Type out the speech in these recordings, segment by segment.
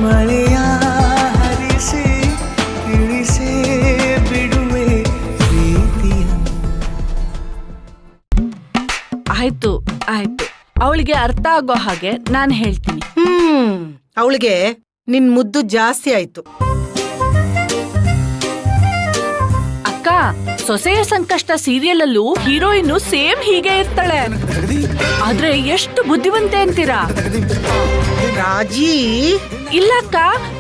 ಮಳೆಯ ಹರಿಸಿ ತಿಳಿಸೇ ಬಿಡುವೆ ಪ್ರೀತಿಯ. ಆಯ್ತು ಆಯ್ತು, ಅವಳಿಗೆ ಅರ್ಥ ಆಗೋ ಹಾಗೆ ನಾನು ಹೇಳ್ತೀನಿ. ಅವಳಿಗೆ ನಿನ್ ಮುದ್ದು ಜಾಸ್ತಿ ಆಯ್ತು. ಅಕ್ಕ, ಸೊಸೆಯ ಸಂಕಷ್ಟ ಸೀರಿಯಲ್ ಅಲ್ಲೂ ಹೀರೋಯಿನ್ ಸೇಮ್ ಹೀಗೆ ಇರ್ತಾಳೆ, ಆದ್ರೆ ಎಷ್ಟು ಬುದ್ಧಿವಂತೆ ಅಂತೀರಾ? ರಾಜಿ, ಇಲ್ಲಕ್ಕ,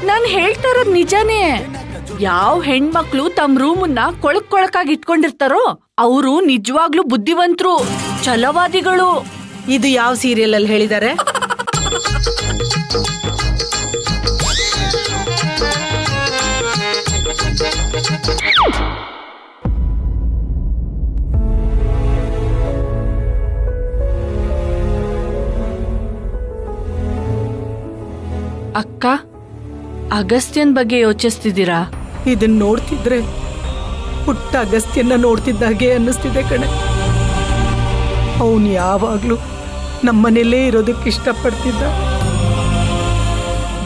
ನಾನ್ ಹೇಳ್ತಾ ಇರೋದ್ ನಿಜಾನೇ. ಯಾವ ಹೆಣ್ಮಕ್ಳು ತಮ್ಮ ರೂಮನ್ನ ಕೊಳಕಾಗಿ ಇಟ್ಕೊಂಡಿರ್ತಾರೋ ಅವರು ನಿಜವಾಗ್ಲೂ ಬುದ್ಧಿವಂತರು, ಛಲವಾದಿಗಳು. ಇದು ಯಾವ ಸೀರಿಯಲ್ ಅಲ್ಲಿ ಹೇಳಿದ್ದಾರೆ? ಅಕ್ಕ, ಅಗಸ್ತ್ಯನ್ ಬಗ್ಗೆ ಯೋಚಿಸ್ತಿದ್ದೀರಾ? ಇದನ್ನ ನೋಡ್ತಿದ್ರೆ ಪುಟ್ಟ ಅಗಸ್ತ್ಯನ್ನ ನೋಡ್ತಿದ್ದಾಗೆ ಅನ್ನಿಸ್ತಿದೆ ಕಣೆ. ಅವನು ಯಾವಾಗ್ಲೂ ನಮ್ಮನೇಲೇ ಇರೋದಕ್ಕೆ ಇಷ್ಟಪಡ್ತಿದ್ದ,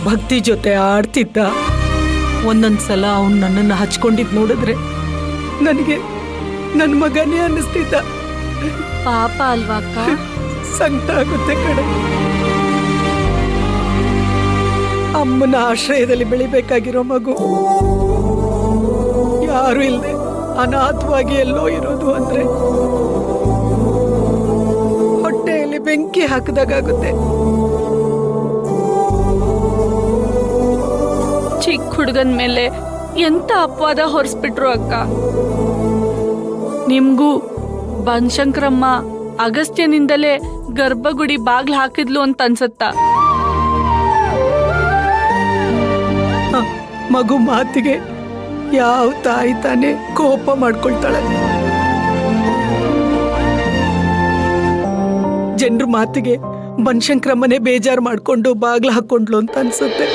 ಭಕ್ತಿ ಜೊತೆ ಆಡ್ತಿದ್ದ. ಒಂದೊಂದ್ಸಲ ಅವನು ನನ್ನನ್ನು ಹಚ್ಕೊಂಡಿದ್ ನೋಡಿದ್ರೆ ನನಗೆ ನನ್ನ ಮಗನೇ ಅನ್ನಿಸ್ತಿದ್ದ. ಪಾಪ ಅಲ್ವಾ ಅಕ್ಕ? ಸಂಕಟ ಆಗುತ್ತೆ ಕಣೆ. ಅಮ್ಮನ ಆಶ್ರಯದಲ್ಲಿ ಬೆಳಿಬೇಕಾಗಿರೋ ಮಗು ಯಾರು ಇಲ್ಲದೆ ಅನಾಥವಾಗಿ ಎಲ್ಲೋ ಇರೋದು ಅಂದ್ರೆ ಹೊಟ್ಟೆಯಲ್ಲಿ ಬೆಂಕಿ ಹಾಕಿದಾಗುತ್ತೆ. ಚಿಕ್ಕ ಹುಡುಗನ್ ಮೇಲೆ ಎಂತ ಅಪವಾದ ಹೊರಿಸ್ಬಿಟ್ರು ಅಕ್ಕ. ನಿಮ್ಗೂ ಬನಶಂಕರಮ್ಮ ಅಗಸ್ತ್ಯನಿಂದಲೇ ಗರ್ಭಗುಡಿ ಬಾಗ್ಲು ಹಾಕಿದ್ಲು ಅಂತ ಅನ್ಸತ್ತಾ? ಮಗು ಮಾತಿಗೆ ಯಾವ ತಾಯಿ ತಾನೇ ಕೋಪ ಮಾಡ್ಕೊಳ್ತಾಳೆ. ಜನರ ಮಾತಿಗೆ ಬನಶಂಕರಮ್ಮನೆ ಬೇಜಾರು ಮಾಡ್ಕೊಂಡು ಬಾಗ್ಲು ಹಾಕೊಂಡ್ಲು ಅಂತ ಅನ್ಸುತ್ತೆ.